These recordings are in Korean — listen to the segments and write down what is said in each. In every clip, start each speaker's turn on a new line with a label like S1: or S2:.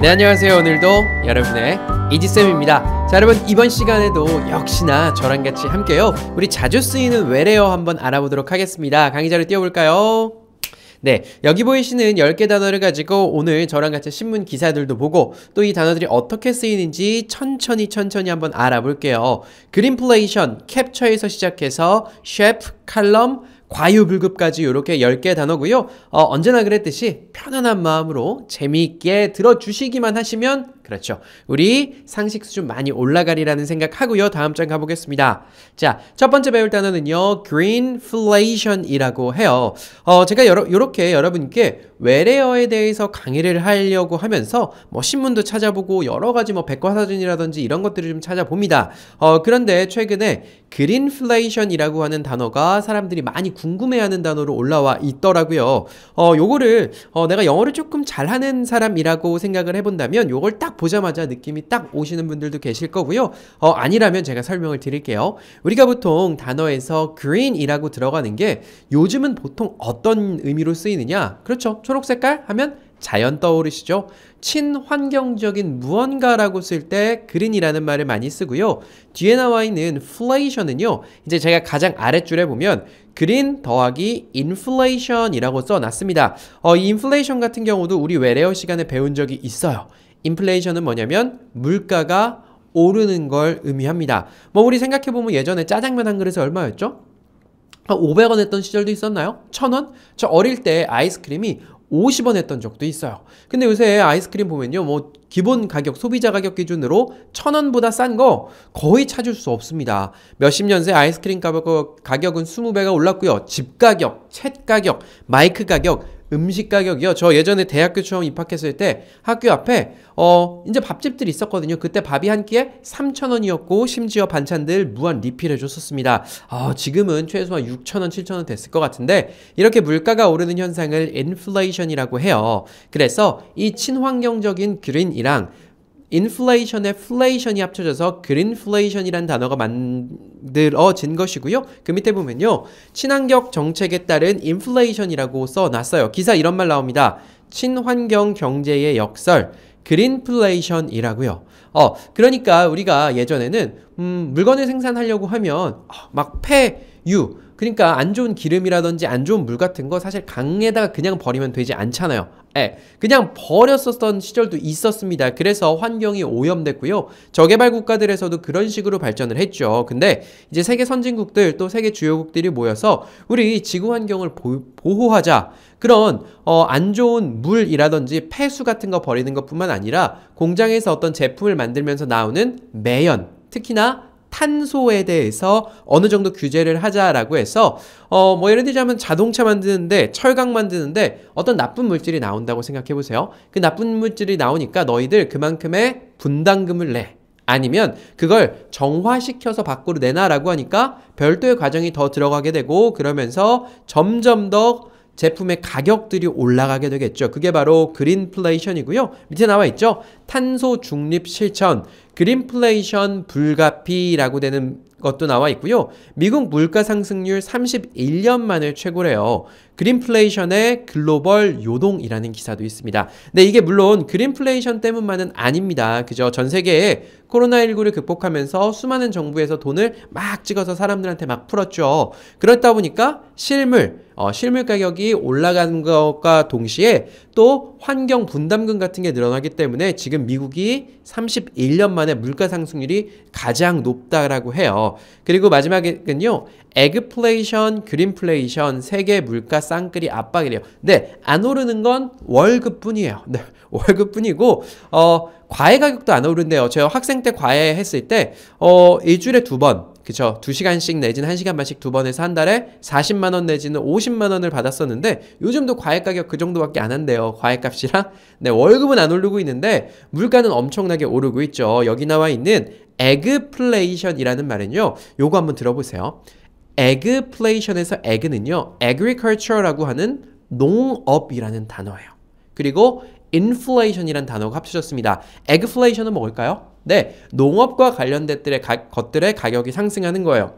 S1: 네, 안녕하세요. 오늘도 여러분의 이지쌤입니다. 자, 여러분 이번 시간에도 역시나 저랑 같이 함께요, 우리 자주 쓰이는 외래어 한번 알아보도록 하겠습니다. 강의자를 띄워볼까요? 네, 여기 보이시는 10개 단어를 가지고 오늘 저랑 같이 신문 기사들도 보고 또 이 단어들이 어떻게 쓰이는지 천천히 한번 알아볼게요. 그린플레이션, 캡처에서 시작해서 셰프, 칼럼, 과유불급까지 이렇게 10개 단어고요. 언제나 그랬듯이 편안한 마음으로 재미있게 들어주시기만 하시면, 그렇죠, 우리 상식 수준 많이 올라가리라는 생각하고요. 다음 장 가보겠습니다. 자, 첫 번째 배울 단어는요, greenflation이라고 해요. 제가 요렇게 여러분께 외래어에 대해서 강의를 하려고 하면서 뭐 신문도 찾아보고 여러 가지 뭐 백과사전이라든지 이런 것들을 좀 찾아봅니다. 그런데 최근에 greenflation이라고 하는 단어가 사람들이 많이 궁금해하는 단어로 올라와 있더라고요. 요거를 내가 영어를 조금 잘하는 사람이라고 생각을 해본다면 요걸 딱 보자마자 느낌이 딱 오시는 분들도 계실 거고요. 아니라면 제가 설명을 드릴게요. 우리가 보통 단어에서 green이라고 들어가는 게 요즘은 보통 어떤 의미로 쓰이느냐? 그렇죠. 초록 색깔 하면 자연 떠오르시죠? 친환경적인 무언가라고 쓸 때 green이라는 말을 많이 쓰고요. 뒤에 나와 있는 inflation은요, 이제 제가 가장 아랫줄에 보면 green 더하기 inflation이라고 써놨습니다. 이 inflation 같은 경우도 우리 외래어 시간에 배운 적이 있어요. 인플레이션은 뭐냐면 물가가 오르는 걸 의미합니다. 뭐 우리 생각해보면 예전에 짜장면 한 그릇에 얼마였죠? 500원 했던 시절도 있었나요? 1000원? 저 어릴 때 아이스크림이 50원 했던 적도 있어요. 근데 요새 아이스크림 보면요, 뭐 기본 가격, 소비자 가격 기준으로 1000원보다 싼 거 거의 찾을 수 없습니다. 몇십 년 새 아이스크림 가격은 20배가 올랐고요. 집 가격, 챗 가격, 마이크 가격, 음식 가격이요. 저 예전에 대학교 처음 입학했을 때 학교 앞에 이제 밥집들이 있었거든요. 그때 밥이 한 끼에 3,000원이었고 심지어 반찬들 무한 리필해 줬었습니다. 지금은 최소한 6,000원, 7,000원 됐을 것 같은데, 이렇게 물가가 오르는 현상을 인플레이션이라고 해요. 그래서 이 친환경적인 green이랑 인플레이션의 플레이션이 합쳐져서 그린플레이션이라는 단어가 만들어진 것이고요. 그 밑에 보면요, 친환경 정책에 따른 인플레이션이라고 써놨어요. 기사 이런 말 나옵니다. 친환경 경제의 역설, 그린플레이션이라고요. 그러니까 우리가 예전에는 물건을 생산하려고 하면 막 폐유, 그러니까 안 좋은 기름이라든지 안 좋은 물 같은 거 사실 강에다가 그냥 버리면 되지 않잖아요. 그냥 버렸었던 시절도 있었습니다. 그래서 환경이 오염됐고요. 저개발 국가들에서도 그런 식으로 발전을 했죠. 근데 이제 세계 선진국들 또 세계 주요국들이 모여서 우리 지구 환경을 보호하자. 그런 안 좋은 물이라든지 폐수 같은 거 버리는 것뿐만 아니라 공장에서 어떤 제품을 만들면서 나오는 매연, 특히나 탄소에 대해서 어느 정도 규제를 하자라고 해서 뭐 예를 들자면 자동차 만드는데, 철강 만드는데 어떤 나쁜 물질이 나온다고 생각해 보세요. 그 나쁜 물질이 나오니까 너희들 그만큼의 분담금을 내, 아니면 그걸 정화시켜서 밖으로 내놔라고 하니까 별도의 과정이 더 들어가게 되고, 그러면서 점점 더 제품의 가격들이 올라가게 되겠죠. 그게 바로 그린플레이션이고요. 밑에 나와 있죠. 탄소 중립 실천, 그린플레이션 불가피라고 되는 것도 나와 있고요. 미국 물가 상승률 31년 만에 최고래요. 그린플레이션의 글로벌 요동이라는 기사도 있습니다. 네, 이게 물론 그린플레이션 때문만은 아닙니다. 그죠? 전 세계에 코로나19를 극복하면서 수많은 정부에서 돈을 막 찍어서 사람들한테 막 풀었죠. 그렇다 보니까 실물 가격이 올라가는 것과 동시에 또 환경 분담금 같은 게 늘어나기 때문에 지금 미국이 31년 만에 물가 상승률이 가장 높다라고 해요. 그리고 마지막에는요, 에그플레이션, 그린플레이션, 세계 물가 쌍끌이 압박이래요. 네, 안 오르는 건 월급뿐이에요. 네, 월급뿐이고 과외 가격도 안 오른대요. 제가 학생 때 과외 했을 때 일주일에 2번, 그쵸, 2시간씩 내지는 1시간 반씩 2번 해서 한 달에 40만 원 내지는 50만 원을 받았었는데, 요즘도 과외 가격 그 정도밖에 안 한대요. 과외 값이랑. 네, 월급은 안 오르고 있는데 물가는 엄청나게 오르고 있죠. 여기 나와 있는 에그플레이션이라는 말은요, 요거 한번 들어보세요. 에그플레이션에서 에그는요, agriculture라고 하는 농업이라는 단어예요. 그리고 inflation이라는 단어가 합쳐졌습니다. 에그플레이션은 뭘까요? 네, 농업과 관련된 것들의 가격이 상승하는 거예요.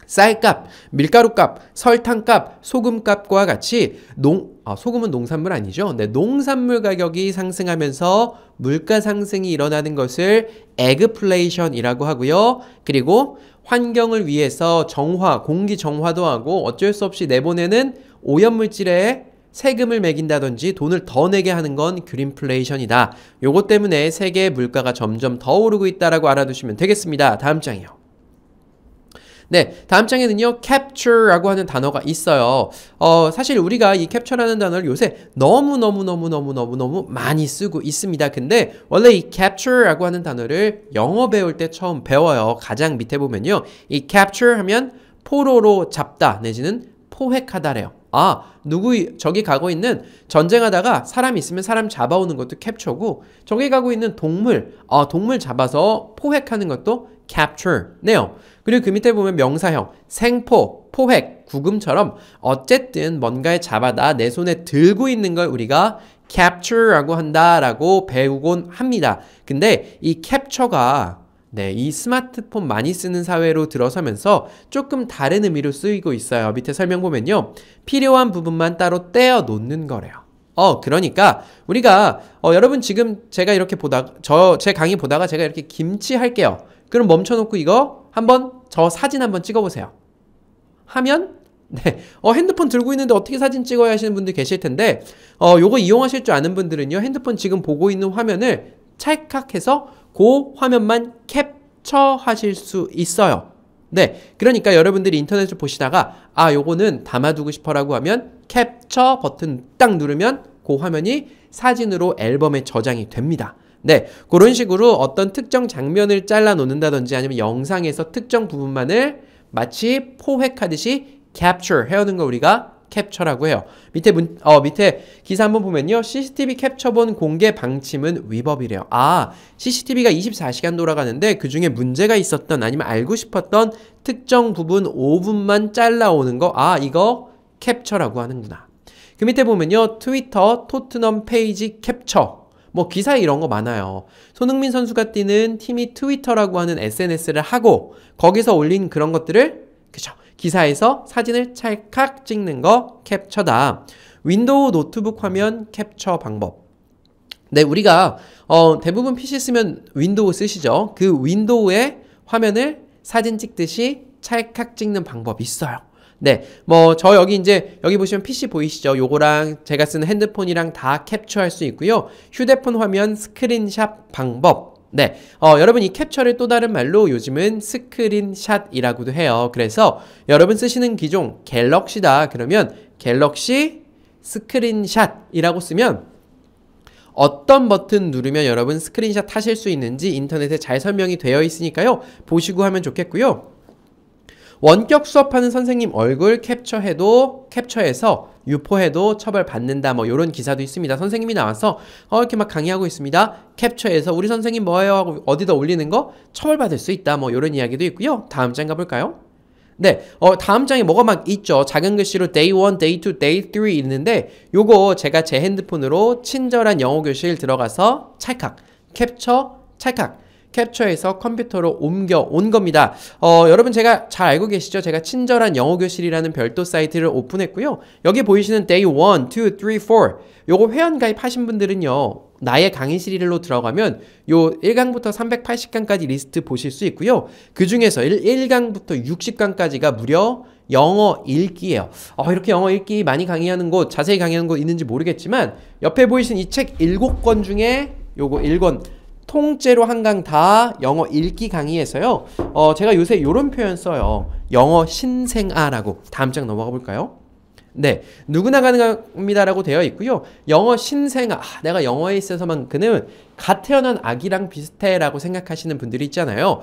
S1: 쌀값, 밀가루값, 설탕값, 소금값과 같이 소금은 농산물 아니죠? 네, 농산물 가격이 상승하면서 물가 상승이 일어나는 것을 에그플레이션이라고 하고요. 그리고 환경을 위해서 공기 정화도 하고 어쩔 수 없이 내보내는 오염물질에 세금을 매긴다든지 돈을 더 내게 하는 건 그린플레이션이다. 요것 때문에 세계의 물가가 점점 더 오르고 있다라고 알아두시면 되겠습니다. 다음 장이요. 네, 다음 장에는요, capture라고 하는 단어가 있어요. 사실 우리가 이 capture라는 단어를 요새 너무 많이 쓰고 있습니다. 근데 원래 이 capture라고 하는 단어를 영어 배울 때 처음 배워요. 가장 밑에 보면요, 이 capture 하면 포로로 잡다 내지는 포획하다래요. 저기 가고 있는 전쟁하다가 사람 있으면 사람 잡아오는 것도 캡처고, 저기 가고 있는 동물 잡아서 포획하는 것도 capture네요. 그리고 그 밑에 보면 명사형, 생포, 포획, 구금처럼 어쨌든 뭔가를 잡아다 내 손에 들고 있는 걸 우리가 capture라고 한다라고 배우곤 합니다. 근데 이 capture가 이 스마트폰 많이 쓰는 사회로 들어서면서 조금 다른 의미로 쓰이고 있어요. 밑에 설명 보면요, 필요한 부분만 따로 떼어 놓는 거래요. 그러니까 우리가 여러분 지금 제가 이렇게 제 강의 보다가 제가 이렇게 김치 할게요. 그럼 멈춰놓고 이거 저 사진 한번 찍어보세요. 하면 핸드폰 들고 있는데 어떻게 사진 찍어야 하시는 분들 계실 텐데, 요거 이용하실 줄 아는 분들은요, 핸드폰 지금 보고 있는 화면을 찰칵해서 그 화면만 캡처하실 수 있어요. 네, 그러니까 여러분들이 인터넷을 보시다가 요거는 담아두고 싶어라고 하면 캡처 버튼 딱 누르면 그 화면이 사진으로 앨범에 저장이 됩니다. 네, 그런 식으로 어떤 특정 장면을 잘라 놓는다든지 아니면 영상에서 특정 부분만을 마치 포획하듯이 capture 해오는 걸 우리가 캡처라고 해요. 밑에 기사 한번 보면요, CCTV 캡처본 공개 방침은 위법이래요. CCTV가 24시간 돌아가는데 그 중에 문제가 있었던 아니면 알고 싶었던 특정 부분 5분만 잘라오는 거, 이거 캡처라고 하는구나. 그 밑에 보면요, 트위터 토트넘 페이지 캡처, 기사에 이런 거 많아요. 손흥민 선수가 뛰는 팀이 트위터라고 하는 SNS를 하고 거기서 올린 그런 것들을 기사에서 사진을 찰칵 찍는 거 캡처다. 윈도우 노트북 화면 캡처 방법. 네, 우리가 대부분 PC 쓰면 윈도우 쓰시죠. 그 윈도우의 화면을 사진 찍듯이 찰칵 찍는 방법이 있어요. 네, 여기 보시면 PC 보이시죠? 요거랑 제가 쓰는 핸드폰이랑 다 캡처할 수 있고요. 휴대폰 화면 스크린샷 방법. 네, 여러분 이 캡처를 또 다른 말로 요즘은 스크린샷이라고도 해요. 그래서 여러분 쓰시는 기종 갤럭시다 그러면 갤럭시 스크린샷이라고 쓰면 어떤 버튼 누르면 여러분 스크린샷 하실 수 있는지 인터넷에 잘 설명이 되어 있으니까요. 보시고 하면 좋겠고요. 원격 수업하는 선생님 얼굴 캡처해서 유포해도 처벌받는다, 요런 기사도 있습니다. 선생님이 나와서 이렇게 막 강의하고 있습니다. capture해서 우리 선생님 뭐예요 하고 어디다 올리는 거 처벌받을 수 있다, 요런 이야기도 있고요. 다음 장 가볼까요? 네, 다음 장에 뭐가 막 있죠. 작은 글씨로 day 1, day 2, day 3 있는데 요거 제가 제 핸드폰으로 친절한 영어 교실 들어가서 찰칵 캡처해서 컴퓨터로 옮겨온 겁니다. 여러분 제가 잘 알고 계시죠? 제가 친절한 영어교실이라는 별도 사이트를 오픈했고요. 여기 보이시는 day 1, 2, 3, 4 요거 회원 가입하신 분들은요, 나의 강의실로 들어가면 요 1강부터 380강까지 리스트 보실 수 있고요. 그 중에서 1강부터 60강까지가 무려 영어 읽기예요. 이렇게 영어 읽기 많이 강의하는 곳, 자세히 강의하는 곳 있는지 모르겠지만 옆에 보이시는 이 책 7권 중에 요거 1권 통째로 한 강 다 영어 읽기 강의에서요. 제가 요새 요런 표현 써요. 영어 신생아라고. 다음 장 넘어가 볼까요? 네, 누구나 가능합니다라고 되어 있고요. 영어 신생아, 내가 영어에 있어서만큼은 갓 태어난 아기랑 비슷해라고 생각하시는 분들이 있잖아요.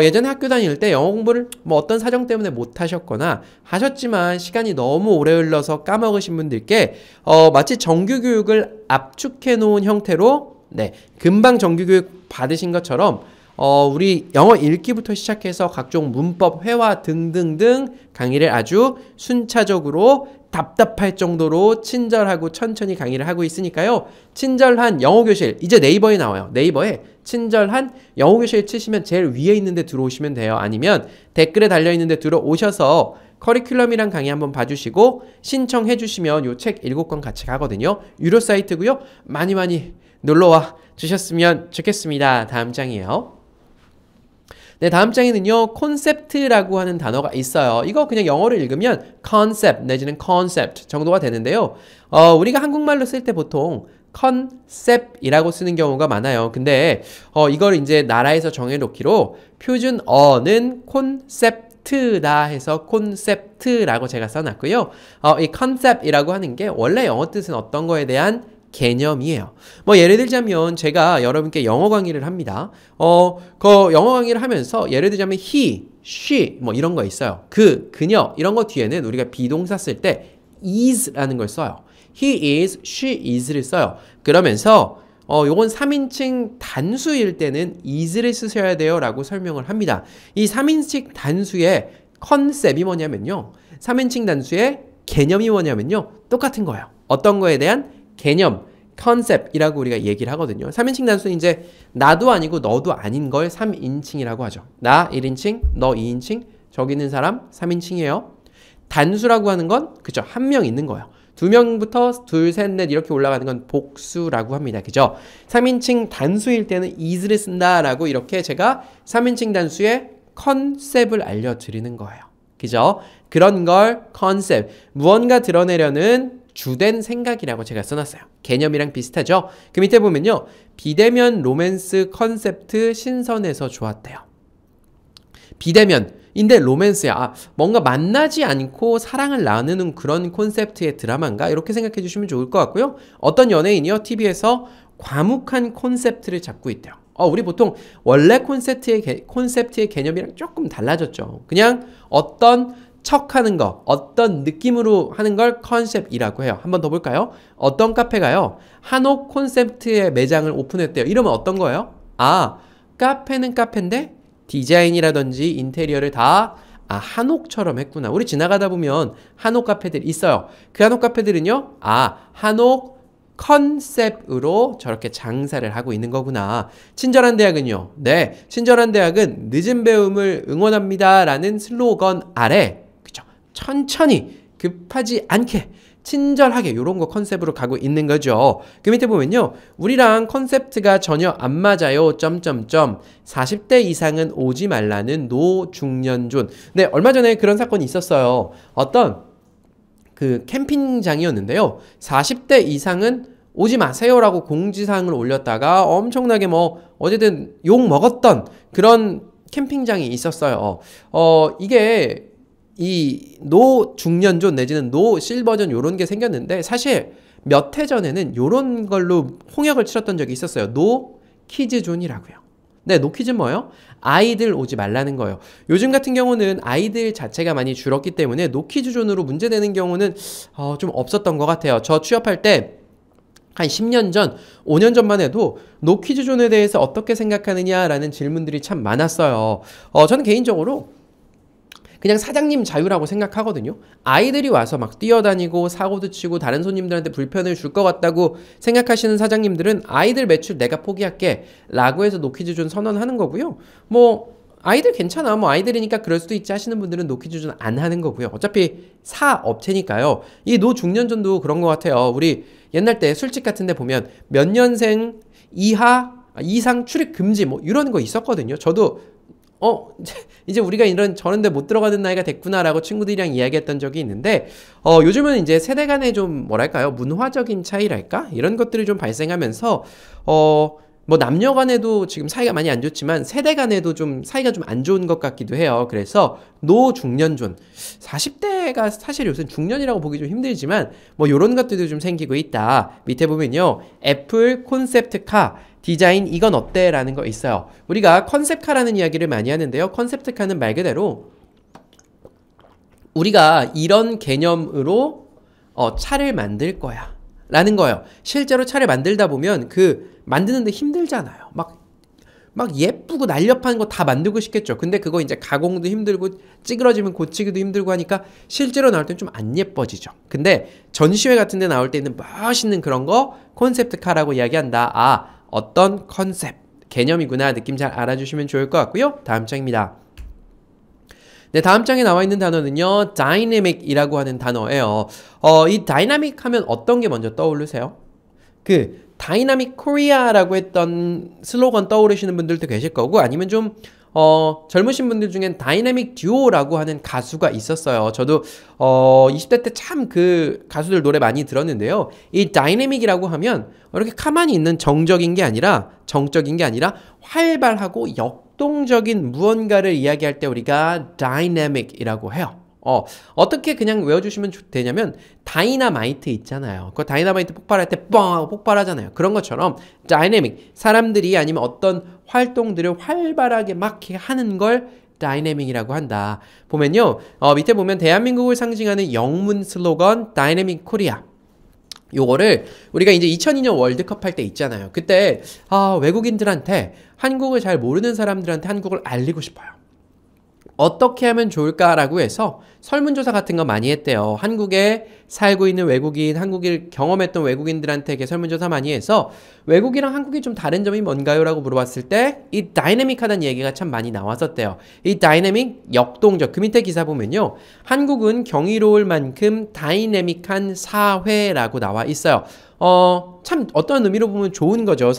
S1: 예전에 학교 다닐 때 영어 공부를 어떤 사정 때문에 못 하셨거나 하셨지만 시간이 너무 오래 흘러서 까먹으신 분들께 마치 정규교육을 압축해 놓은 형태로 금방 정규교육 받으신 것처럼 우리 영어 읽기부터 시작해서 각종 문법, 회화 등등등 강의를 아주 순차적으로 답답할 정도로 친절하고 천천히 강의를 하고 있으니까요. 친절한 영어교실, 이제 네이버에 나와요. 네이버에 친절한 영어교실 치시면 제일 위에 있는데 들어오시면 돼요. 아니면 댓글에 달려있는데 들어오셔서 커리큘럼이랑 강의 한번 봐주시고 신청해 주시면 요 책 7권 같이 가거든요. 유료 사이트고요. 많이 놀러와 주셨으면 좋겠습니다. 다음 장이에요. 네, 다음 장에는요, 콘셉트라고 하는 단어가 있어요. 이거 그냥 영어를 읽으면 concept 내지는 concept 정도가 되는데요. 우리가 한국말로 쓸 때 보통 컨셉이라고 쓰는 경우가 많아요. 근데 이걸 이제 나라에서 정해놓기로 표준어는 콘셉트다 해서 콘셉트라고 제가 써놨고요. 이 컨셉이라고 하는 게 원래 영어 뜻은 어떤 거에 대한 개념이에요. 뭐 예를 들자면 제가 여러분께 영어 강의를 합니다. 그 영어 강의를 하면서 예를 들자면 he, she 뭐 이런 거 있어요. 그녀 이런 거 뒤에는 우리가 비동사 쓸 때 is라는 걸 써요. he is, she is를 써요. 그러면서 요건 3인칭 단수일 때는 is를 쓰셔야 돼요 라고 설명을 합니다. 이 3인칭 단수의 컨셉이 뭐냐면요. 3인칭 단수의 개념이 뭐냐면요. 똑같은 거예요. 어떤 거에 대한 개념, 컨셉이라고 우리가 얘기를 하거든요. 3인칭 단수는 이제 나도 아니고 너도 아닌 걸 3인칭이라고 하죠. 나 1인칭, 너 2인칭, 저기 있는 사람 3인칭이에요. 단수라고 하는 건 그죠? 한 명 있는 거예요. 2명부터 둘, 셋, 넷 이렇게 올라가는 건 복수라고 합니다. 그죠? 3인칭 단수일 때는 is를 쓴다라고 이렇게 제가 3인칭 단수의 컨셉을 알려드리는 거예요. 그죠? 그런 걸 컨셉, 무언가 드러내려는 주된 생각이라고 제가 써놨어요. 개념이랑 비슷하죠? 그 밑에 보면요. 비대면 로맨스 컨셉트 신선해서 좋았대요. 비대면인데 로맨스야. 뭔가 만나지 않고 사랑을 나누는 그런 콘셉트의 드라마인가? 이렇게 생각해 주시면 좋을 것 같고요. 어떤 연예인이요. TV에서 과묵한 콘셉트를 잡고 있대요. 우리 보통 원래 콘셉트의 개념이랑 조금 달라졌죠. 그냥 어떤 척하는 거, 어떤 느낌으로 하는 걸 컨셉이라고 해요. 한번 더 볼까요? 어떤 카페가요, 한옥 콘셉트의 매장을 오픈했대요. 이러면 어떤 거예요? 카페는 카페인데 디자인이라든지 인테리어를 다 한옥처럼 했구나. 우리 지나가다 보면 한옥 카페들 있어요. 그 한옥 카페들은요, 한옥 컨셉으로 저렇게 장사를 하고 있는 거구나. 친절한 대학은요, 네, 친절한 대학은 늦은 배움을 응원합니다 라는 슬로건 아래, 그쵸, 천천히 급하지 않게 친절하게 이런 거 컨셉으로 가고 있는 거죠. 그 밑에 보면요, 우리랑 컨셉트가 전혀 안 맞아요. 40대 이상은 오지 말라는 노중년존. 네, 얼마 전에 그런 사건이 있었어요. 어떤 그 캠핑장이었는데요. 40대 이상은 오지 마세요라고 공지사항을 올렸다가 엄청나게 어쨌든 욕 먹었던 그런 캠핑장이 있었어요. 이게 이 노 중년존 내지는 노 실버존 요런 게 생겼는데 사실 몇 해 전에는 요런 걸로 홍역을 치렀던 적이 있었어요. 노 키즈존이라고요. 네, 노 키즈는 뭐예요? 아이들 오지 말라는 거예요. 요즘 같은 경우는 아이들 자체가 많이 줄었기 때문에 노 키즈존으로 문제되는 경우는 좀 없었던 것 같아요. 저 취업할 때 한 10년 전, 5년 전만 해도 노 키즈존에 대해서 어떻게 생각하느냐라는 질문들이 참 많았어요. 저는 개인적으로 그냥 사장님 자유라고 생각하거든요. 아이들이 와서 막 뛰어다니고 사고도 치고 다른 손님들한테 불편을 줄 것 같다고 생각하시는 사장님들은 아이들 매출 내가 포기할게 라고 해서 노키즈존 선언하는 거고요. 아이들 괜찮아. 아이들이니까 그럴 수도 있지 하시는 분들은 노키즈존 안 하는 거고요. 어차피 사업체니까요. 이 노중년존도 그런 것 같아요. 우리 옛날 때 술집 같은 데 보면 몇 년생 이상 출입 금지 이런 거 있었거든요. 저도 이제 우리가 저런 데 못 들어가는 나이가 됐구나라고 친구들이랑 이야기했던 적이 있는데 요즘은 이제 세대 간의 좀 뭐랄까요, 문화적인 차이랄까? 이런 것들이 좀 발생하면서 남녀 간에도 지금 사이가 많이 안 좋지만 세대 간에도 좀 사이가 좀 안 좋은 것 같기도 해요. 그래서 노중년존, 40대가 사실 요새 중년이라고 보기 좀 힘들지만 요런 것들도 좀 생기고 있다. 밑에 보면요, 애플 콘셉트카 디자인 이건 어때? 라는 거 있어요. 우리가 컨셉카라는 이야기를 많이 하는데요. 컨셉트카는 말 그대로 우리가 이런 개념으로 차를 만들 거야 라는 거예요. 실제로 차를 만들다 보면 만드는데 힘들잖아요. 막 예쁘고 날렵한 거 다 만들고 싶겠죠. 근데 그거 이제 가공도 힘들고 찌그러지면 고치기도 힘들고 하니까 실제로 나올 땐 좀 안 예뻐지죠. 근데 전시회 같은 데 나올 때 있는 멋있는 그런 거 콘셉트카라고 이야기한다. 아, 어떤 컨셉, 개념이구나 느낌 잘 알아주시면 좋을 것 같고요. 다음 장입니다. 네, 다음 장에 나와 있는 단어는요, dynamic이라고 하는 단어예요. 이 dynamic 하면 어떤 게 먼저 떠오르세요? 그 다이나믹 코리아라고 했던 슬로건 떠오르시는 분들도 계실 거고, 아니면 좀 젊으신 분들 중엔 다이나믹 듀오라고 하는 가수가 있었어요. 저도 20대 때 참 그 가수들 노래 많이 들었는데요. 이 다이나믹이라고 하면 이렇게 가만히 있는 정적인 게 아니라 활발하고 역동적인 무언가를 이야기할 때 우리가 dynamic이라고 해요. 어떻게 그냥 외워주시면 되냐면 다이나마이트 있잖아요. 그 다이나마이트 폭발할 때 뻥 하고 폭발하잖아요. 그런 것처럼 다이내믹, 사람들이 아니면 어떤 활동들을 활발하게 막 하는 걸 다이내믹이라고 한다. 보면요, 밑에 보면 대한민국을 상징하는 영문 슬로건 다이내믹 코리아, 요거를 우리가 이제 2002년 월드컵 할 때 있잖아요. 그때 외국인들한테, 한국을 잘 모르는 사람들한테 한국을 알리고 싶어요. 어떻게 하면 좋을까라고 해서 설문조사 같은 거 많이 했대요. 한국에 살고 있는 외국인, 한국을 경험했던 외국인들한테 설문조사 많이 해서 외국이랑 한국이 좀 다른 점이 뭔가요? 라고 물어봤을 때 이 다이내믹하다는 얘기가 참 많이 나왔었대요. 이 다이내믹, 역동적. 그 밑에 기사 보면요, 한국은 경이로울 만큼 다이내믹한 사회라고 나와 있어요. 참 어떤 의미로 보면 좋은 거죠.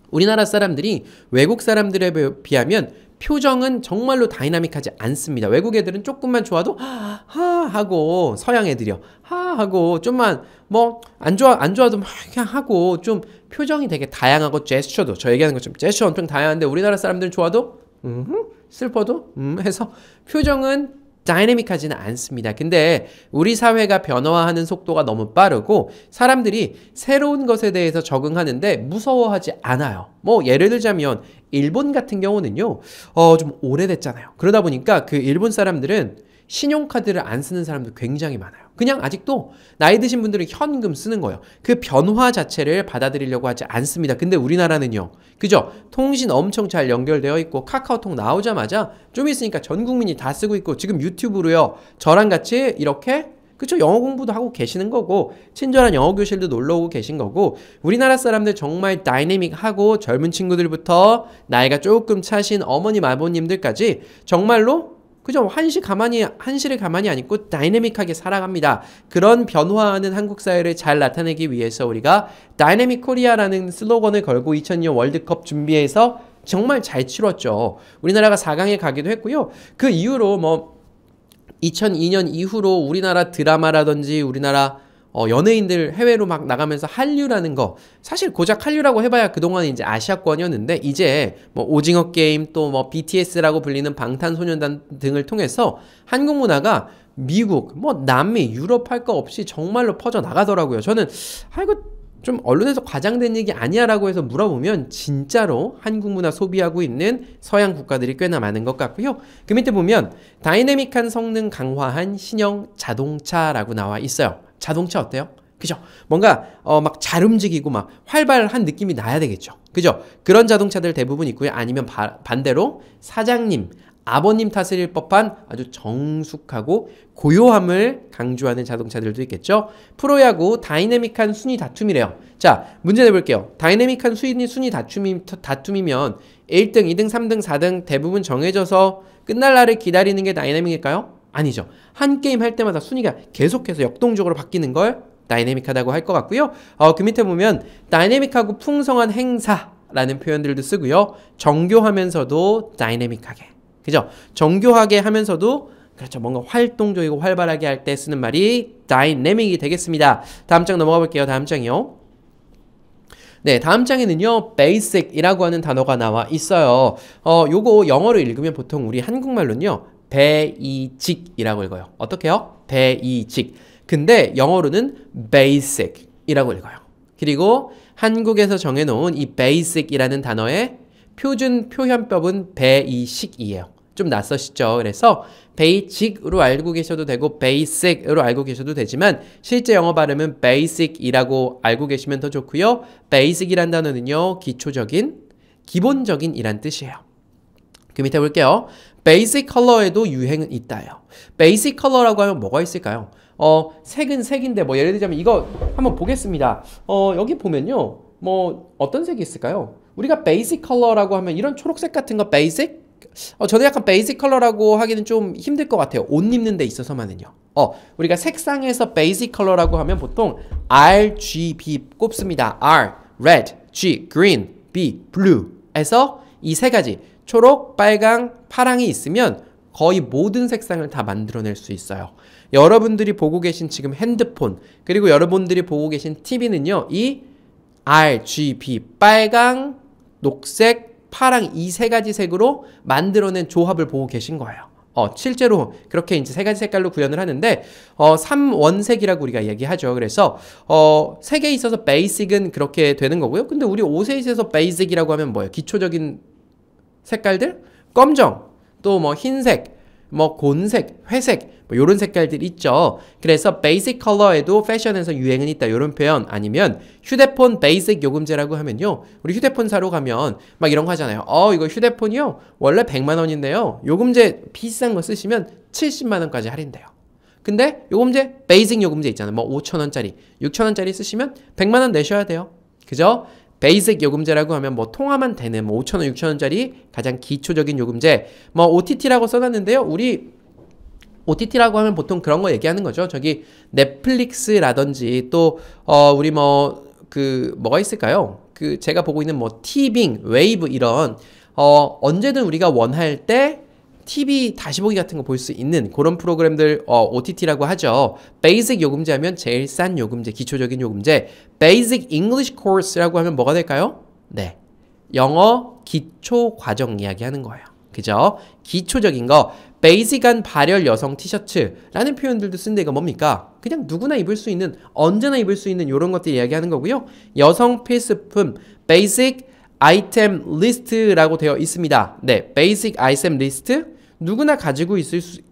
S1: 우리나라 사람들이 외국 사람들에 비하면 표정은 정말로 다이나믹하지 않습니다. 외국 애들은 조금만 좋아도 하 하고, 서양 애들이요, 하 하고, 좀만 뭐 안 좋아도 막 그냥 하고, 좀 표정이 되게 다양하고, 제스처도, 저 얘기하는 것처럼 제스처 엄청 다양한데 우리나라 사람들은 좋아도 슬퍼도 해서 표정은 다이내믹하지는 않습니다. 근데 우리 사회가 변화하는 속도가 너무 빠르고 사람들이 새로운 것에 대해서 적응하는데 무서워하지 않아요. 뭐 예를 들자면 일본 같은 경우는요, 좀 오래됐잖아요. 그러다 보니까 그 일본 사람들은 신용카드를 안 쓰는 사람도 굉장히 많아요. 그냥 아직도 나이 드신 분들은 현금 쓰는 거예요. 그 변화 자체를 받아들이려고 하지 않습니다. 근데 우리나라는요, 그죠? 통신 엄청 잘 연결되어 있고 카카오톡 나오자마자 좀 있으니까 전 국민이 다 쓰고 있고, 지금 유튜브로요, 저랑 같이 이렇게, 그쵸? 영어 공부도 하고 계시는 거고, 친절한 영어 교실도 놀러 오고 계신 거고, 우리나라 사람들 정말 다이내믹하고, 젊은 친구들부터 나이가 조금 차신 어머님, 아버님들까지 정말로, 그죠? 한실을 가만히 안 있고 다이내믹하게 살아갑니다. 그런 변화하는 한국 사회를 잘 나타내기 위해서 우리가 다이내믹 코리아라는 슬로건을 걸고 2002년 월드컵 준비해서 정말 잘 치렀죠. 우리나라가 4강에 가기도 했고요. 그 이후로 뭐 2002년 이후로 우리나라 드라마라든지 우리나라 연예인들 해외로 막 나가면서 한류라는 거, 사실 고작 한류라고 해봐야 그동안 이제 아시아권이었는데, 이제 뭐 오징어 게임, 또 뭐 BTS라고 불리는 방탄소년단 등을 통해서 한국 문화가 미국, 뭐 남미, 유럽 할 거 없이 정말로 퍼져 나가더라고요. 저는 이거 좀 언론에서 과장된 얘기 아니야 라고 해서 물어보면 진짜로 한국 문화 소비하고 있는 서양 국가들이 꽤나 많은 것 같고요. 그 밑에 보면 다이내믹한 성능 강화한 신형 자동차라고 나와 있어요. 자동차 어때요? 그죠? 뭔가 막 잘 움직이고 막 활발한 느낌이 나야 되겠죠. 그죠? 그런 자동차들 대부분 있고요. 아니면 반대로 사장님, 아버님 탓일 법한 아주 정숙하고 고요함을 강조하는 자동차들도 있겠죠. 프로야구 다이내믹한 순위 다툼이래요. 자, 문제 내볼게요. 다이내믹한 순위 다툼이면 1등, 2등, 3등, 4등 대부분 정해져서 끝날 날을 기다리는 게 다이내믹일까요? 아니죠. 한 게임 할 때마다 순위가 계속해서 역동적으로 바뀌는 걸 다이내믹하다고 할 것 같고요. 그 밑에 보면 다이내믹하고 풍성한 행사라는 표현들도 쓰고요. 정교하면서도 다이내믹하게, 그죠? 정교하게 하면서도, 그렇죠, 뭔가 활동적이고 활발하게 할 때 쓰는 말이 다이내믹이 되겠습니다. 다음 장 넘어가 볼게요. 다음 장이요. 네, 다음 장에는요, basic이라고 하는 단어가 나와 있어요. 요거 영어로 읽으면 보통 우리 한국말로는요, 베이직이라고 읽어요. 어떻게요? 베이직. 근데 영어로는 basic이라고 읽어요. 그리고 한국에서 정해놓은 이 basic이라는 단어의 표준 표현법은 베이식이에요. 좀 낯서시죠? 그래서 basic으로 알고 계셔도 되고 basic으로 알고 계셔도 되지만 실제 영어 발음은 basic이라고 알고 계시면 더 좋고요. basic이란 단어는요, 기초적인, 기본적인 이란 뜻이에요. 그 밑에 볼게요. 베이직 컬러에도 유행은 있다요. 베이직 컬러라고 하면 뭐가 있을까요? 색은 색인데 뭐 예를 들자면 이거 한번 보겠습니다. 여기 보면요. 뭐 어떤 색이 있을까요? 우리가 베이직 컬러라고 하면 이런 초록색 같은 거 베이직? 저는 약간 베이직 컬러라고 하기는 좀 힘들 것 같아요. 옷 입는 데 있어서만은요. 우리가 색상에서 베이직 컬러라고 하면 보통 R, G, B 꼽습니다. R, red, G, green, B, blue 에서 이 세 가지 초록, 빨강, 파랑이 있으면 거의 모든 색상을 다 만들어낼 수 있어요. 여러분들이 보고 계신 지금 핸드폰 그리고 여러분들이 보고 계신 TV는요. 이 RGB 빨강, 녹색, 파랑 이 세 가지 색으로 만들어낸 조합을 보고 계신 거예요. 실제로 그렇게 이제 세 가지 색깔로 구현을 하는데 3원색이라고 우리가 얘기하죠. 그래서 색에 있어서 베이직은 그렇게 되는 거고요. 근데 우리 옷에 있어서 베이직이라고 하면 뭐예요? 기초적인 색깔들? 검정, 또 뭐 흰색, 뭐 곤색, 회색 뭐 이런 색깔들 있죠. 그래서 베이직 컬러에도 패션에서 유행은 있다. 이런 표현 아니면 휴대폰 베이직 요금제라고 하면요. 우리 휴대폰 사러 가면 막 이런 거 하잖아요. 이거 휴대폰이요. 원래 100만 원인데요. 요금제 비싼 거 쓰시면 70만 원까지 할인돼요. 근데 요금제 베이직 요금제 있잖아요. 뭐 5천 원짜리, 6천 원짜리 쓰시면 100만 원 내셔야 돼요. 그죠? 베이직 요금제라고 하면 뭐 통화만 되는 뭐 5,000원, 6,000원짜리 가장 기초적인 요금제 뭐 OTT라고 써놨는데요. 우리 OTT라고 하면 보통 그런 거 얘기하는 거죠. 저기 넷플릭스라든지 또 우리 뭐 뭐가 있을까요? 제가 보고 있는 뭐 티빙, 웨이브 이런 언제든 우리가 원할 때 TV 다시 보기 같은 거 볼 수 있는 그런 프로그램들 OTT라고 하죠. 베이직 요금제 하면 제일 싼 요금제, 기초적인 요금제. Basic English Course라고 하면 뭐가 될까요? 네, 영어 기초 과정 이야기하는 거예요. 그죠? 기초적인 거. 베이직한 발열 여성 티셔츠라는 표현들도 쓴데 이거 뭡니까? 그냥 누구나 입을 수 있는, 언제나 입을 수 있는 이런 것들 이야기하는 거고요. 여성 필수품 Basic Item List라고 되어 있습니다. 네, Basic Item List 누구나 가지고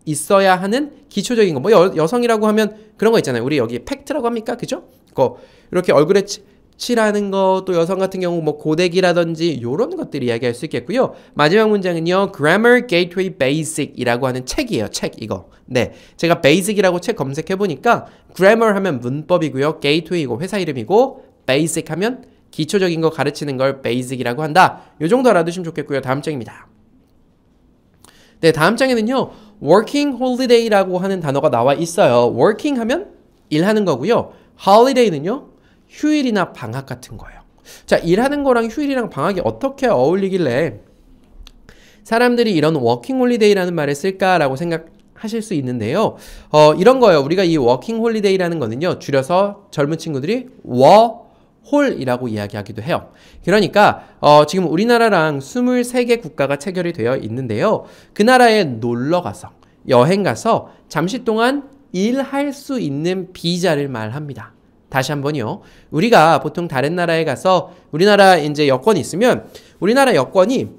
S1: 있어야 하는 기초적인 거. 뭐 여성이라고 하면 그런 거 있잖아요. 우리 여기 팩트라고 합니까? 그죠? 이렇게 얼굴에 칠하는 거, 또 여성 같은 경우 뭐 고데기라든지 이런 것들이 이야기할 수 있겠고요. 마지막 문장은요. Grammar Gateway Basic이라고 하는 책이에요. 책 이거. 네, 제가 Basic이라고 책 검색해보니까 Grammar 하면 문법이고요. Gateway 이거 회사 이름이고 Basic 하면 기초적인 거 가르치는 걸 Basic이라고 한다. 이 정도 알아두시면 좋겠고요. 다음 장입니다. 네, 다음 장에는요. Working Holiday라고 하는 단어가 나와 있어요. Working 하면 일하는 거고요. Holiday는요. 휴일이나 방학 같은 거예요. 자, 일하는 거랑 휴일이랑 방학이 어떻게 어울리길래 사람들이 이런 워킹 홀리데이라는 말을 쓸까라고 생각하실 수 있는데요. 이런 거예요. 우리가 이 워킹 홀리데이라는 거는요. 줄여서 젊은 친구들이 홀이라고 이야기하기도 해요. 그러니까 지금 우리나라랑 23개 국가가 체결이 되어 있는데요. 그 나라에 놀러 가서 여행 가서 잠시 동안 일할 수 있는 비자를 말합니다. 다시 한번요. 우리가 보통 다른 나라에 가서 우리나라 이제 여권이 있으면 우리나라 여권이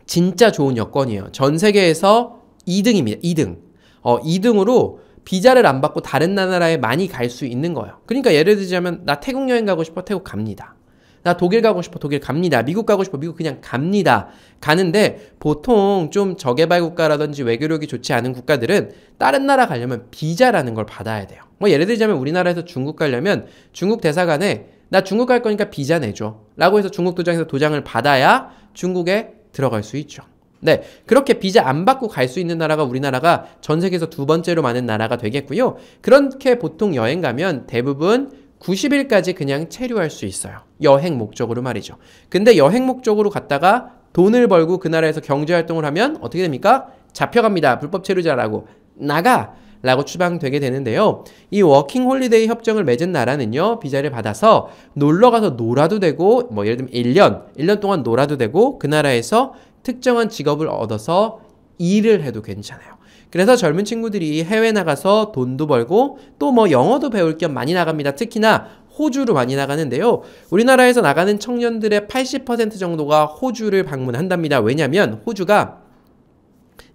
S1: 진짜 좋은 여권이에요. 전 세계에서 2등입니다. 2등. 2등으로 비자를 안 받고 다른 나라에 많이 갈 수 있는 거예요. 그러니까 예를 들자면 나 태국 여행 가고 싶어 태국 갑니다. 나 독일 가고 싶어 독일 갑니다. 미국 가고 싶어 미국 그냥 갑니다. 가는데 보통 좀 저개발 국가라든지 외교력이 좋지 않은 국가들은 다른 나라 가려면 비자라는 걸 받아야 돼요. 뭐 예를 들자면 우리나라에서 중국 가려면 중국 대사관에 나 중국 갈 거니까 비자 내줘 라고 해서 중국 도장에서 도장을 받아야 중국에 들어갈 수 있죠. 네, 그렇게 비자 안 받고 갈 수 있는 나라가 우리나라가 전 세계에서 두 번째로 많은 나라가 되겠고요. 그렇게 보통 여행 가면 대부분 90일까지 그냥 체류할 수 있어요. 여행 목적으로 말이죠. 근데 여행 목적으로 갔다가 돈을 벌고 그 나라에서 경제활동을 하면 어떻게 됩니까? 잡혀갑니다. 불법 체류자라고. 나가! 라고 추방되게 되는데요. 이 워킹 홀리데이 협정을 맺은 나라는요. 비자를 받아서 놀러가서 놀아도 되고 뭐 예를 들면 1년 동안 놀아도 되고 그 나라에서 특정한 직업을 얻어서 일을 해도 괜찮아요. 그래서 젊은 친구들이 해외 나가서 돈도 벌고 또 뭐 영어도 배울 겸 많이 나갑니다. 특히나 호주로 많이 나가는데요. 우리나라에서 나가는 청년들의 80% 정도가 호주를 방문한답니다. 왜냐하면 호주가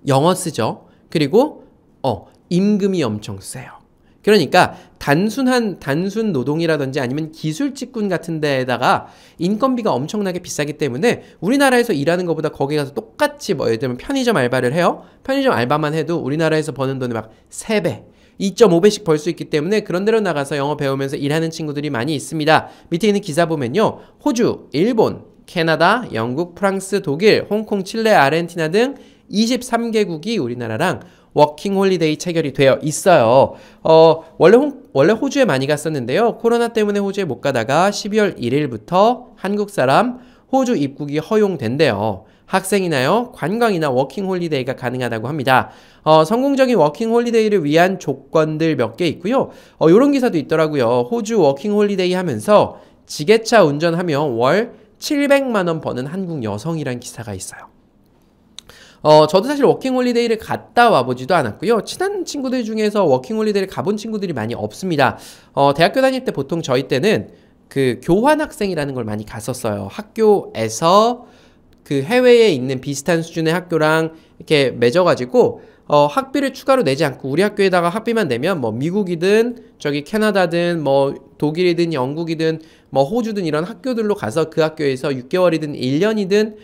S1: 영어 쓰죠. 그리고 임금이 엄청 세요. 그러니까 단순 노동이라든지 아니면 기술 직군 같은 데에다가 인건비가 엄청나게 비싸기 때문에 우리나라에서 일하는 것보다 거기 가서 똑같이 뭐 예를 들면 편의점 알바를 해요. 편의점 알바만 해도 우리나라에서 버는 돈이 막 3배, 2.5배씩 벌 수 있기 때문에 그런 데로 나가서 영어 배우면서 일하는 친구들이 많이 있습니다. 밑에 있는 기사 보면요. 호주, 일본, 캐나다, 영국, 프랑스, 독일, 홍콩, 칠레, 아르헨티나 등 23개국이 우리나라랑 워킹 홀리데이 체결이 되어 있어요. 원래 호주에 많이 갔었는데요. 코로나 때문에 호주에 못 가다가 12월 1일부터 한국 사람 호주 입국이 허용된대요. 학생이나요, 관광이나 워킹 홀리데이가 가능하다고 합니다. 성공적인 워킹 홀리데이를 위한 조건들 몇 개 있고요. 요런 기사도 있더라고요. 호주 워킹 홀리데이 하면서 지게차 운전하면 월 700만 원 버는 한국 여성이란 기사가 있어요. 저도 사실 워킹홀리데이를 갔다 와보지도 않았고요. 친한 친구들 중에서 워킹홀리데이를 가본 친구들이 많이 없습니다. 대학교 다닐 때 보통 저희 때는 그 교환학생이라는 걸 많이 갔었어요. 학교에서 그 해외에 있는 비슷한 수준의 학교랑 이렇게 맺어가지고 학비를 추가로 내지 않고 우리 학교에다가 학비만 내면 뭐 미국이든 저기 캐나다든 뭐 독일이든 영국이든 뭐 호주든 이런 학교들로 가서 그 학교에서 6개월이든 1년이든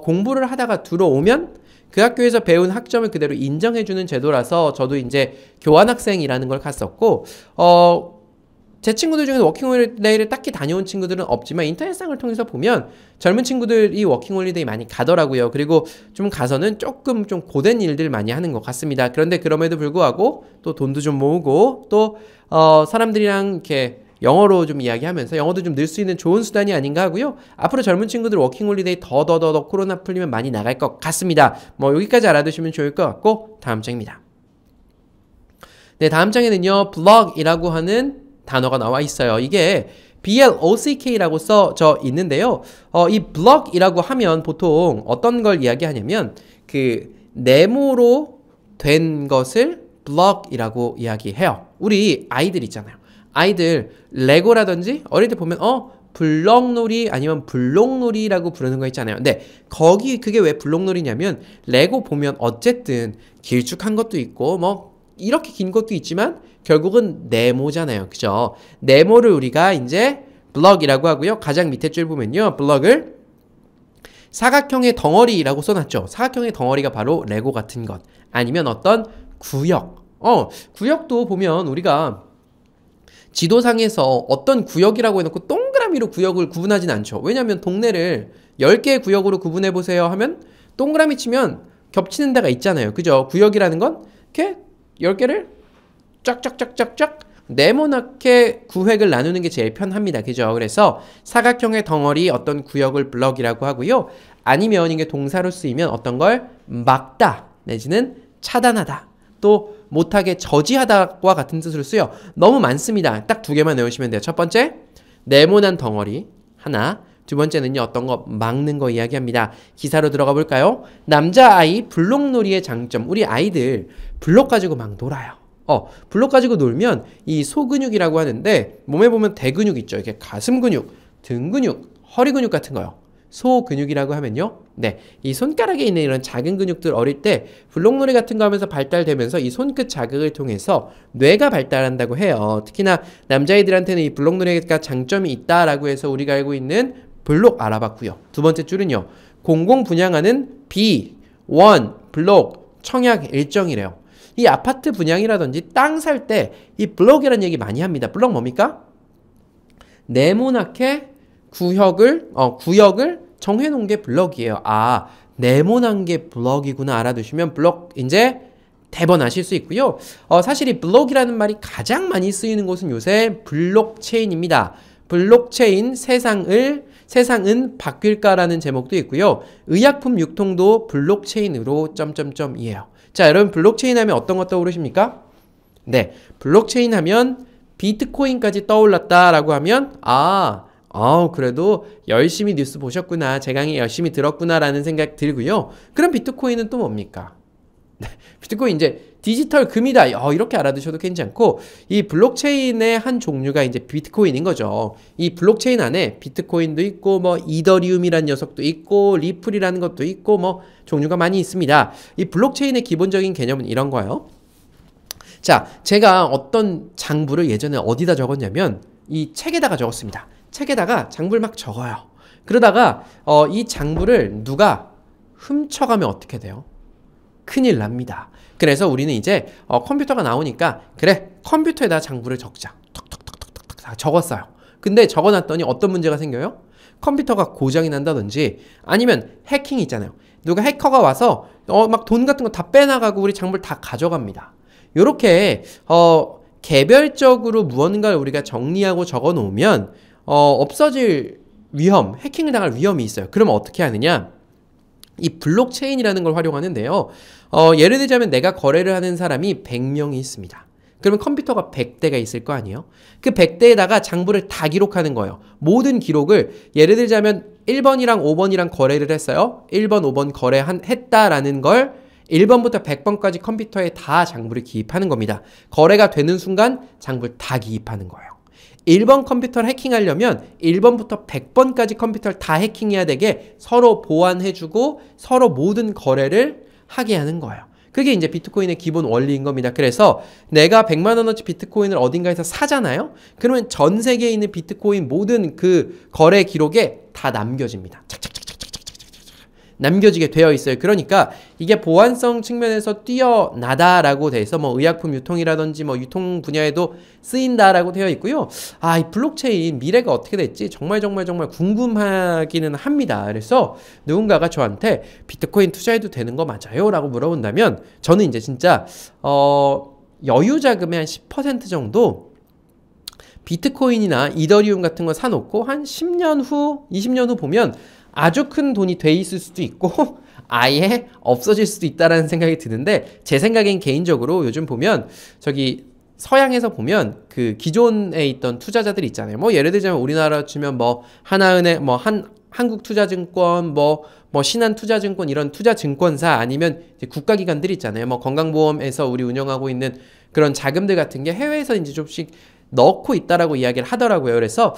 S1: 공부를 하다가 들어오면 그 학교에서 배운 학점을 그대로 인정해주는 제도라서 저도 이제 교환학생이라는 걸 갔었고 제 친구들 중에는 워킹홀리데이를 딱히 다녀온 친구들은 없지만 인터넷상을 통해서 보면 젊은 친구들이 워킹홀리데이 많이 가더라고요. 그리고 좀 가서는 조금 좀 고된 일들 많이 하는 것 같습니다. 그런데 그럼에도 불구하고 또 돈도 좀 모으고 또 사람들이랑 이렇게 영어로 좀 이야기하면서 영어도 좀 늘 수 있는 좋은 수단이 아닌가 하고요. 앞으로 젊은 친구들 워킹홀리데이 더 코로나 풀리면 많이 나갈 것 같습니다. 뭐 여기까지 알아두시면 좋을 것 같고 다음 장입니다. 네, 다음 장에는요. 블럭이라고 하는 단어가 나와 있어요. 이게 BLOCK라고 써져 있는데요. 이 블럭이라고 하면 보통 어떤 걸 이야기하냐면 그 네모로 된 것을 블럭이라고 이야기해요. 우리 아이들 있잖아요. 아이들 레고라든지 어릴 때 보면 블럭놀이 아니면 블록놀이라고 부르는 거 있잖아요. 근데 그게 왜 블록놀이냐면 레고 보면 어쨌든 길쭉한 것도 있고 뭐 이렇게 긴 것도 있지만 결국은 네모잖아요. 그죠? 네모를 우리가 이제 블럭이라고 하고요. 가장 밑에 줄 보면요. 블럭을 사각형의 덩어리라고 써놨죠. 사각형의 덩어리가 바로 레고 같은 것. 아니면 어떤 구역. 구역도 보면 우리가 지도상에서 어떤 구역이라고 해놓고 동그라미로 구역을 구분하진 않죠. 왜냐하면 동네를 10개의 구역으로 구분해보세요 하면 동그라미 치면 겹치는 데가 있잖아요. 그죠? 구역이라는 건 이렇게 10개를 쫙쫙쫙쫙쫙 네모나게 구획을 나누는 게 제일 편합니다. 그죠? 그래서 사각형의 덩어리 어떤 구역을 블럭이라고 하고요. 아니면 이게 동사로 쓰이면 어떤 걸 막다 내지는 차단하다. 또 못하게 저지하다와 같은 뜻으로 쓰여. 너무 많습니다. 딱 2개만 외우시면 돼요. 첫 번째, 네모난 덩어리 하나. 두 번째는요. 어떤 거 막는 거 이야기합니다. 기사로 들어가 볼까요? 남자아이 블록놀이의 장점. 우리 아이들 블록 가지고 막 놀아요. 블록 가지고 놀면 이 소근육이라고 하는데 몸에 보면 대근육 있죠. 이렇게 가슴 근육, 등 근육, 허리 근육 같은 거요. 소근육이라고 하면요. 네, 이 손가락에 있는 이런 작은 근육들 어릴 때 블록놀이 같은 거 하면서 발달되면서 이 손끝 자극을 통해서 뇌가 발달한다고 해요. 특히나 남자애들한테는 이 블록놀이가 장점이 있다라고 해서 우리가 알고 있는 블록 알아봤고요. 두 번째 줄은요. 공공 분양하는 원, 블록, 청약 일정이래요. 이 아파트 분양이라든지 땅 살 때 이 블록이라는 얘기 많이 합니다. 블록 뭡니까? 네모나게 구역을 정해놓은 게 블럭이에요. 네모난 게 블럭이구나 알아두시면 블럭 이제 대번 아실 수 있고요. 사실 이 블록이라는 말이 가장 많이 쓰이는 곳은 요새 블록체인입니다. 블록체인 세상은 바뀔까라는 제목도 있고요. 의약품 유통도 블록체인으로 점점점이에요. 자, 여러분 블록체인 하면 어떤 거 떠오르십니까? 네, 블록체인 하면 비트코인까지 떠올랐다라고 하면 그래도 열심히 뉴스 보셨구나. 제 강의 열심히 들었구나라는 생각 들고요. 그럼 비트코인은 또 뭡니까? 비트코인 이제 디지털 금이다. 이렇게 알아두셔도 괜찮고 이 블록체인의 한 종류가 이제 비트코인인 거죠. 이 블록체인 안에 비트코인도 있고 뭐 이더리움이라는 녀석도 있고 리플이라는 것도 있고 뭐 종류가 많이 있습니다. 이 블록체인의 기본적인 개념은 이런 거예요. 자, 제가 어떤 장부를 예전에 어디다 적었냐면 이 책에다가 적었습니다. 책에다가 장부를 막 적어요. 그러다가 이 장부를 누가 훔쳐가면 어떻게 돼요? 큰일 납니다. 그래서 우리는 이제 컴퓨터가 나오니까 그래, 컴퓨터에다 장부를 적자. 톡톡톡톡톡 다 적었어요. 근데 적어놨더니 어떤 문제가 생겨요? 컴퓨터가 고장이 난다든지 아니면 해킹이 있잖아요. 누가 해커가 와서 막 돈 같은 거 다 빼나가고 우리 장부를 다 가져갑니다. 요렇게 개별적으로 무언가를 우리가 정리하고 적어 놓으면 없어질 위험, 해킹을 당할 위험이 있어요. 그러면 어떻게 하느냐? 이 블록체인이라는 걸 활용하는데요. 예를 들자면 내가 거래를 하는 사람이 100명이 있습니다. 그러면 컴퓨터가 100대가 있을 거 아니에요? 그 100대에다가 장부를 다 기록하는 거예요. 모든 기록을 예를 들자면 1번이랑 5번이랑 거래를 했어요. 1번, 5번 거래했다라는 걸 1번부터 100번까지 컴퓨터에 다 장부를 기입하는 겁니다. 거래가 되는 순간 장부를 다 기입하는 거예요. 1번 컴퓨터를 해킹하려면 1번부터 100번까지 컴퓨터를 다 해킹해야 되게 서로 보완해주고 서로 모든 거래를 하게 하는 거예요. 그게 이제 비트코인의 기본 원리인 겁니다. 그래서 내가 100만 원어치 비트코인을 어딘가에서 사잖아요. 그러면 전 세계에 있는 비트코인 모든 그 거래 기록에 다 남겨집니다. 남겨지게 되어 있어요. 그러니까 이게 보안성 측면에서 뛰어나다라고 돼 있어 뭐 의약품 유통이라든지 뭐 유통 분야에도 쓰인다라고 되어 있고요. 이 블록체인 미래가 어떻게 될지 정말 궁금하기는 합니다. 그래서 누군가가 저한테 비트코인 투자해도 되는 거 맞아요? 라고 물어본다면 저는 이제 진짜 여유 자금의 한 10% 정도 비트코인이나 이더리움 같은 거 사놓고 한 10년 후, 20년 후 보면 아주 큰 돈이 돼 있을 수도 있고 아예 없어질 수도 있다라는 생각이 드는데 제 생각엔 개인적으로 요즘 보면 저기 서양에서 보면 그 기존에 있던 투자자들 있잖아요. 뭐 예를 들자면 우리나라 치면 뭐 하나은행, 뭐 한국투자증권, 뭐 신한투자증권 이런 투자증권사 아니면 이제 국가기관들 있잖아요. 뭐 건강보험에서 우리 운영하고 있는 그런 자금들 같은 게 해외에서 이제 좀씩 넣고 있다라고 이야기를 하더라고요. 그래서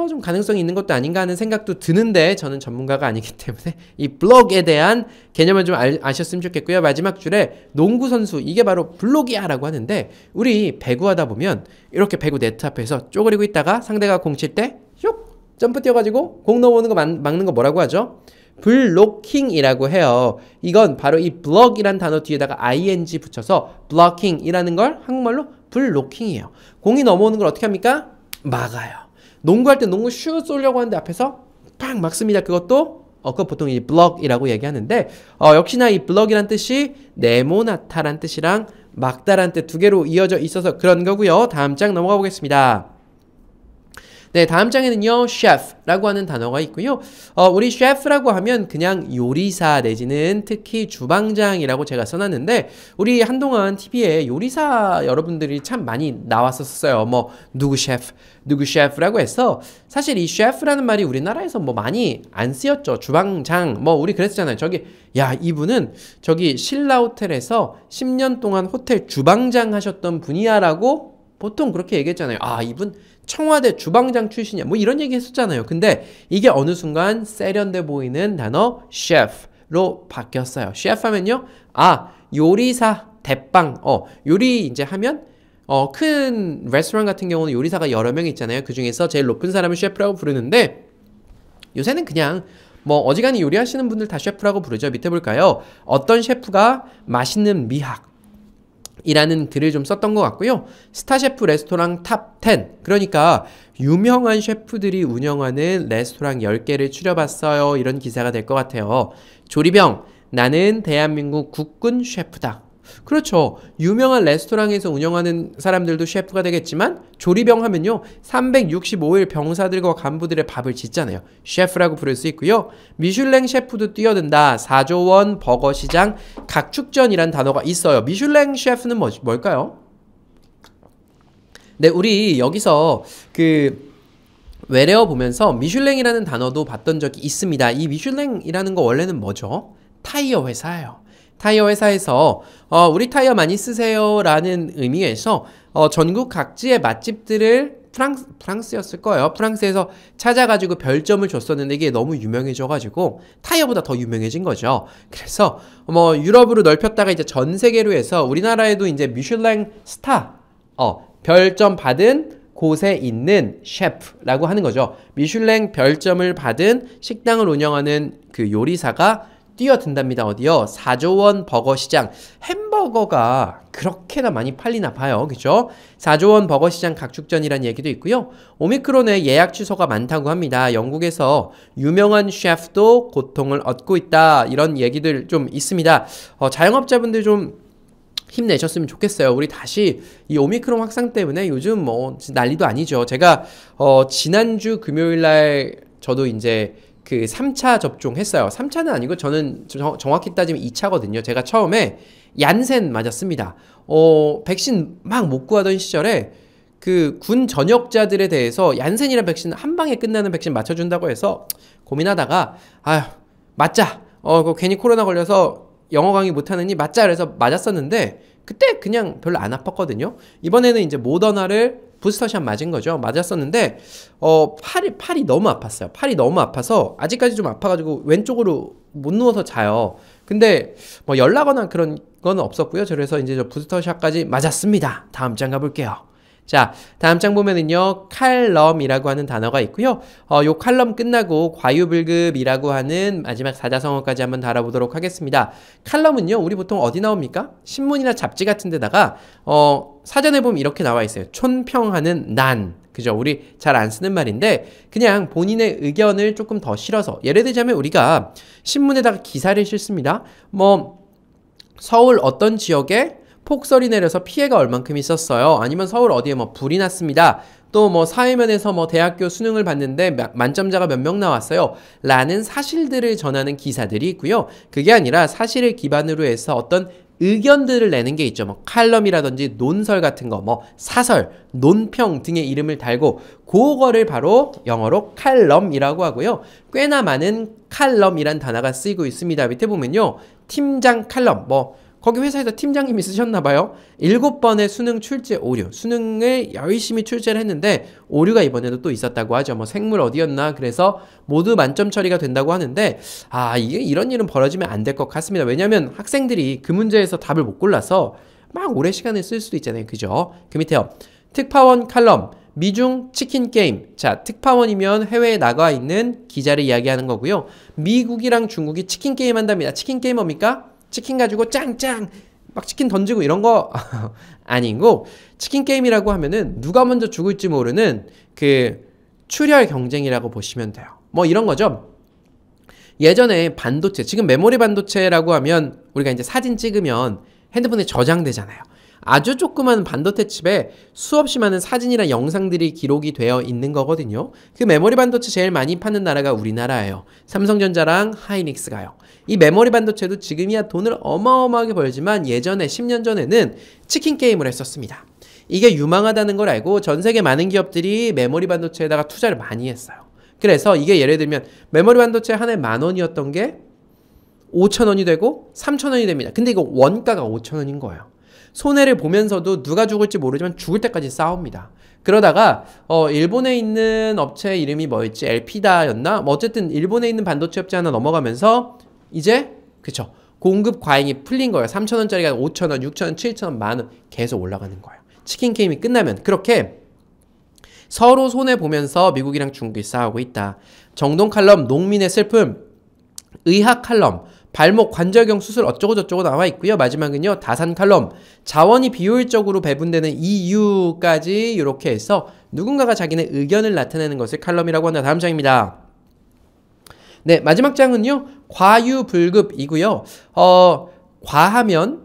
S1: 좀 가능성이 있는 것도 아닌가 하는 생각도 드는데 저는 전문가가 아니기 때문에 이 블록에 대한 개념을 좀 아셨으면 좋겠고요. 마지막 줄에 농구 선수 이게 바로 블록이야 라고 하는데 우리 배구하다 보면 이렇게 배구 네트 앞에서 쪼그리고 있다가 상대가 공 칠 때 슉 점프 뛰어가지고 공 넘어오는 거 막는 거 뭐라고 하죠? 블로킹이라고 해요. 이건 바로 이 블럭이란 단어 뒤에다가 ing 붙여서 블로킹이라는 걸 한국말로 블로킹이에요. 공이 넘어오는 걸 어떻게 합니까? 막아요. 농구할 때 농구 슛 쏘려고 하는데 앞에서 팍 막습니다. 그것도 그거 보통 이 블럭이라고 얘기하는데 역시나 이 블럭이란 뜻이 네모나타란 뜻이랑 막다란 뜻 두 개로 이어져 있어서 그런 거고요. 다음 장 넘어가 보겠습니다. 네, 다음 장에는요, 셰프라고 하는 단어가 있고요. 우리 셰프라고 하면 그냥 요리사 내지는 특히 주방장이라고 제가 써놨는데, 우리 한동안 TV에 요리사 여러분들이 참 많이 나왔었어요. 뭐, 누구 셰프라고 해서, 사실 이 셰프라는 말이 우리나라에서 뭐 많이 안 쓰였죠. 주방장, 뭐, 우리 그랬잖아요. 이분은 신라 호텔에서 10년 동안 호텔 주방장 하셨던 분이야라고 보통 그렇게 얘기했잖아요. 이분 청와대 주방장 출신이야. 뭐 이런 얘기 했었잖아요. 근데 이게 어느 순간 세련돼 보이는 단어 셰프로 바뀌었어요. 셰프 하면요. 요리사, 대빵. 요리 이제 하면 큰 레스토랑 같은 경우는 요리사가 여러 명 있잖아요. 그 중에서 제일 높은 사람을 셰프라고 부르는데 요새는 그냥 뭐 어지간히 요리하시는 분들 다 셰프라고 부르죠. 밑에 볼까요? 어떤 셰프가 맛있는 미학 이라는 글을 좀 썼던 것 같고요. 스타셰프 레스토랑 탑 10. 그러니까 유명한 셰프들이 운영하는 레스토랑 10개를 추려봤어요. 이런 기사가 될 것 같아요. 조리병. 나는 대한민국 국군 셰프다. 그렇죠. 유명한 레스토랑에서 운영하는 사람들도 셰프가 되겠지만 조리병 하면요. 365일 병사들과 간부들의 밥을 짓잖아요. 셰프라고 부를 수 있고요. 미슐랭 셰프도 뛰어든다. 4조 원 버거 시장 각축전이란 단어가 있어요. 미슐랭 셰프는 뭘까요? 네, 우리 여기서 외래어 보면서 미슐랭이라는 단어도 봤던 적이 있습니다. 이 미슐랭이라는 거 원래는 뭐죠? 타이어 회사예요. 타이어 회사에서 우리 타이어 많이 쓰세요 라는 의미에서 전국 각지의 맛집들을 프랑스였을 거예요. 프랑스에서 찾아가지고 별점을 줬었는데 이게 너무 유명해져가지고 타이어보다 더 유명해진 거죠. 그래서 뭐 유럽으로 넓혔다가 이제 전 세계로 해서 우리나라에도 이제 미슐랭 스타, 별점 받은 곳에 있는 셰프라고 하는 거죠. 미슐랭 별점을 받은 식당을 운영하는 그 요리사가 뛰어든답니다. 어디요? 4조 원 버거 시장. 햄버거가 그렇게나 많이 팔리나 봐요. 그죠? 4조 원 버거 시장 각축전이라는 얘기도 있고요. 오미크론의 예약 취소가 많다고 합니다. 영국에서 유명한 셰프도 고통을 얻고 있다. 이런 얘기들 좀 있습니다. 자영업자분들 좀 힘내셨으면 좋겠어요. 우리 다시 이 오미크론 확산 때문에 요즘 뭐 난리도 아니죠. 제가 지난주 금요일날 저도 이제 그 3차 접종했어요. 3차는 아니고 저는 정확히 따지면 2차거든요. 제가 처음에 얀센 맞았습니다. 백신 막 못 구하던 시절에 그 군 전역자들에 대해서 얀센이라는 백신 한 방에 끝나는 백신 맞춰준다고 해서 고민하다가 아휴 맞자. 괜히 코로나 걸려서 영어 강의 못하느니 맞자 그래서 맞았었는데 그때 그냥 별로 안 아팠거든요. 이번에는 이제 모더나를 부스터샷 맞은 거죠. 맞았었는데 팔이 너무 아팠어요. 팔이 너무 아파서 아직까지 좀 아파가지고 왼쪽으로 못 누워서 자요. 근데 뭐 열나거나 그런 건 없었고요. 그래서 이제 저 부스터샷까지 맞았습니다. 다음 장 가볼게요. 자, 다음 장 보면은요, 칼럼이라고 하는 단어가 있고요. 요 칼럼 끝나고 과유불급이라고 하는 마지막 사자성어까지 한번 달아보도록 하겠습니다. 칼럼은요, 우리 보통 어디 나옵니까? 신문이나 잡지 같은 데다가, 사전에 보면 이렇게 나와 있어요. 촌평하는 난. 그죠? 우리 잘 안 쓰는 말인데, 그냥 본인의 의견을 조금 더 실어서, 예를 들자면 우리가 신문에다가 기사를 실습니다. 서울 어떤 지역에 폭설이 내려서 피해가 얼만큼 있었어요. 아니면 서울 어디에 뭐 불이 났습니다. 또 뭐 사회면에서 뭐 대학교 수능을 봤는데 만점자가 몇 명 나왔어요. 라는 사실들을 전하는 기사들이 있고요. 그게 아니라 사실을 기반으로 해서 어떤 의견들을 내는 게 있죠. 뭐 칼럼이라든지 논설 같은 거, 뭐 사설, 논평 등의 이름을 달고 그거를 바로 영어로 칼럼이라고 하고요. 꽤나 많은 칼럼이란 단어가 쓰이고 있습니다. 밑에 보면요. 팀장 칼럼, 거기 회사에서 팀장님이 쓰셨나봐요. 7번의 수능 출제 오류. 수능을 열심히 출제를 했는데 오류가 이번에도 또 있었다고 하죠. 뭐 생물 어디였나. 그래서 모두 만점 처리가 된다고 하는데 이게 이런 일은 벌어지면 안 될 것 같습니다. 왜냐하면 학생들이 그 문제에서 답을 못 골라서 막 오래 시간을 쓸 수도 있잖아요. 그죠? 그 밑에요. 특파원 칼럼. 미중 치킨 게임. 자, 특파원이면 해외에 나가 있는 기자를 이야기하는 거고요. 미국이랑 중국이 치킨 게임 한답니다. 치킨 게임 뭡니까? 치킨 가지고 짱짱 막 치킨 던지고 이런 거 아니고 치킨 게임이라고 하면은 누가 먼저 죽을지 모르는 그 출혈 경쟁이라고 보시면 돼요. 뭐 이런 거죠. 예전에 반도체, 지금 메모리 반도체라고 하면 우리가 이제 사진 찍으면 핸드폰에 저장되잖아요. 아주 조그만 반도체 칩에 수없이 많은 사진이나 영상들이 기록이 되어 있는 거거든요. 그 메모리 반도체 제일 많이 파는 나라가 우리나라예요. 삼성전자랑 하이닉스가요. 이 메모리 반도체도 지금이야 돈을 어마어마하게 벌지만 예전에 10년 전에는 치킨 게임을 했었습니다. 이게 유망하다는 걸 알고 전 세계 많은 기업들이 메모리 반도체에다가 투자를 많이 했어요. 그래서 이게 예를 들면 메모리 반도체 한 해 10,000원이었던 게 5,000원이 되고 3,000원이 됩니다. 근데 이거 원가가 5,000원인 거예요. 손해를 보면서도 누가 죽을지 모르지만 죽을 때까지 싸웁니다. 그러다가 일본에 있는 업체 이름이 뭐였지? 엘피다였나? 뭐 어쨌든 일본에 있는 반도체 업체 하나 넘어가면서 이제 그쵸 공급 과잉이 풀린 거예요. 3,000원짜리가 5,000원, 6,000원, 7,000원, 만원 계속 올라가는 거예요. 치킨 게임이 끝나면 그렇게 서로 손해 보면서 미국이랑 중국이 싸우고 있다. 정동 칼럼 농민의 슬픔, 의학 칼럼 발목 관절경 수술 어쩌고 저쩌고 나와 있고요. 마지막은요. 다산 칼럼 자원이 비효율적으로 배분되는 이유까지 이렇게 해서 누군가가 자기네 의견을 나타내는 것을 칼럼이라고 한다. 다음 장입니다. 네, 마지막 장은요. 과유불급이고요. 과하면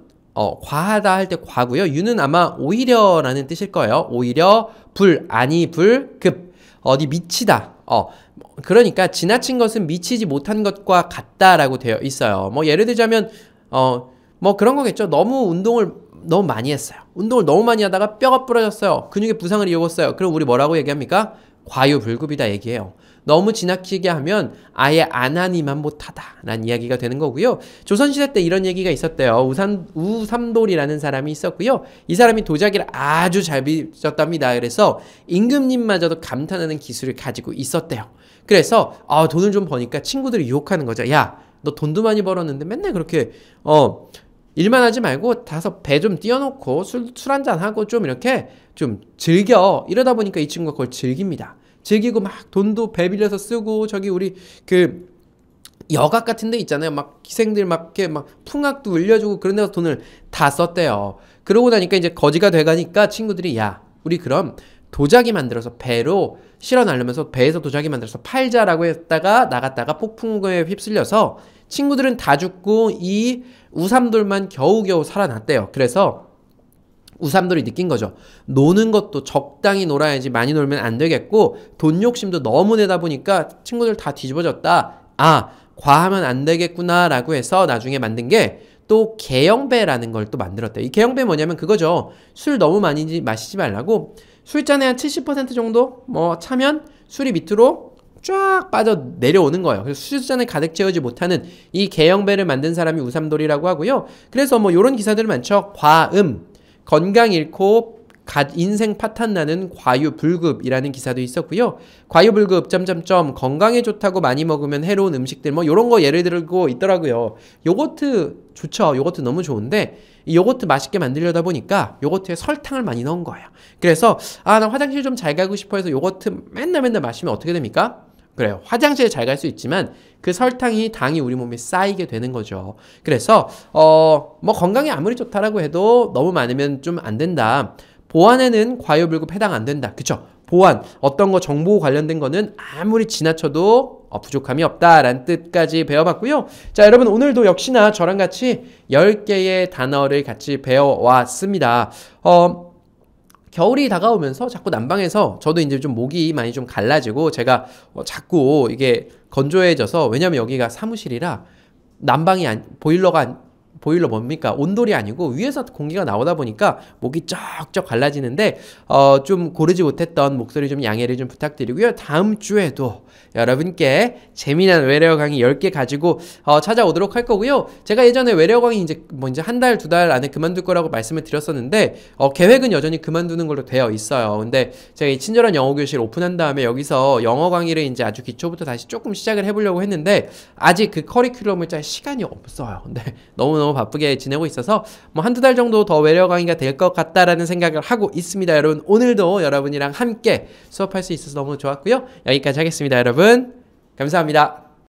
S1: 과하다 할 때 과고요. 유는 아마 오히려라는 뜻일 거예요. 오히려 아니 불급 어디 미치다. 그러니까 지나친 것은 미치지 못한 것과 같다라고 되어 있어요. 뭐 예를 들자면 뭐 그런 거겠죠. 운동을 너무 많이 했어요. 운동을 너무 많이 하다가 뼈가 부러졌어요. 근육의 부상을 입었어요. 그럼 우리 뭐라고 얘기합니까? 과유불급이다 얘기해요. 너무 지나치게 하면 아예 안 하니만 못하다라는 이야기가 되는 거고요. 조선시대 때 이런 얘기가 있었대요. 우삼돌이라는 사람이 있었고요. 이 사람이 도자기를 아주 잘 빚었답니다. 그래서 임금님마저도 감탄하는 기술을 가지고 있었대요. 그래서 돈을 좀 버니까 친구들이 유혹하는 거죠. 야, 너 돈도 많이 벌었는데 맨날 그렇게 일만 하지 말고 다서 배 좀 띄워놓고 술 한잔 하고 좀 이렇게 좀 즐겨. 이러다 보니까 이 친구가 그걸 즐깁니다. 즐기고 막 돈도 배 빌려서 쓰고 저기 우리 그 여각 같은 데 있잖아요. 막 기생들 막 이렇게 막 풍악도 울려주고 그런 데서 돈을 다 썼대요. 그러고 나니까 이제 거지가 돼가니까 친구들이 야, 우리 그럼 도자기 만들어서 배로 실어 날르면서 배에서 도자기 만들어서 팔자라고 했다가 나갔다가 폭풍에 휩쓸려서 친구들은 다 죽고 이 우삼돌만 겨우겨우 살아났대요. 그래서 우삼돌이 느낀 거죠. 노는 것도 적당히 놀아야지 많이 놀면 안 되겠고 돈 욕심도 너무 내다 보니까 친구들 다 뒤집어졌다. 과하면 안 되겠구나 라고 해서 나중에 만든 게 또 개영배라는 걸 또 만들었대요. 이 개영배 뭐냐면 그거죠. 술 너무 많이 마시지 말라고 술잔에 한 70% 정도 차면 술이 밑으로 쫙 빠져 내려오는 거예요. 그래서 술잔을 가득 채우지 못하는 이 개영배를 만든 사람이 우삼돌이라고 하고요. 그래서 요런 기사들 많죠. 과음, 건강 잃고 인생 파탄 나는 과유불급이라는 기사도 있었고요. 과유불급 건강에 좋다고 많이 먹으면 해로운 음식들 요런 거 예를 들고 있더라고요. 요거트 좋죠. 요거트 너무 좋은데 이 요거트 맛있게 만들려다 보니까 요거트에 설탕을 많이 넣은 거예요. 그래서 나 화장실 좀 잘 가고 싶어 해서 요거트 맨날 마시면 어떻게 됩니까? 그래요. 화장실에 잘 갈 수 있지만 그 당이 우리 몸에 쌓이게 되는 거죠. 그래서 건강에 아무리 좋다라고 해도 너무 많으면 좀 안 된다. 보안에는 과유불급 해당 안 된다. 그쵸? 보안, 어떤 거 정보 관련된 거는 아무리 지나쳐도 부족함이 없다라는 뜻까지 배워봤고요. 자, 여러분 오늘도 역시나 저랑 같이 10개의 단어를 같이 배워왔습니다. 겨울이 다가오면서 자꾸 난방에서 저도 이제 좀 목이 많이 좀 갈라지고 제가 자꾸 이게 건조해져서 왜냐면 여기가 사무실이라 난방이 보일러 뭡니까? 온돌이 아니고 위에서 공기가 나오다 보니까 목이 쩍쩍 갈라지는데 좀 고르지 못했던 목소리 좀 양해를 좀 부탁드리고요. 다음 주에도 여러분께 재미난 외래어 강의 10개 가지고 찾아오도록 할 거고요. 제가 예전에 외래어 강의 이제 한 달, 두 달 안에 그만둘 거라고 말씀을 드렸었는데 계획은 여전히 그만두는 걸로 되어 있어요. 근데 제가 이 친절한 영어 교실 오픈한 다음에 여기서 영어 강의를 이제 아주 기초부터 다시 조금 시작을 해보려고 했는데 아직 그 커리큘럼을 짤 시간이 없어요. 근데 너무너무 바쁘게 지내고 있어서 한두 달 정도 더 외래어 강의가 될 것 같다라는 생각을 하고 있습니다. 여러분 오늘도 여러분이랑 함께 수업할 수 있어서 너무 좋았고요. 여기까지 하겠습니다. 여러분 감사합니다.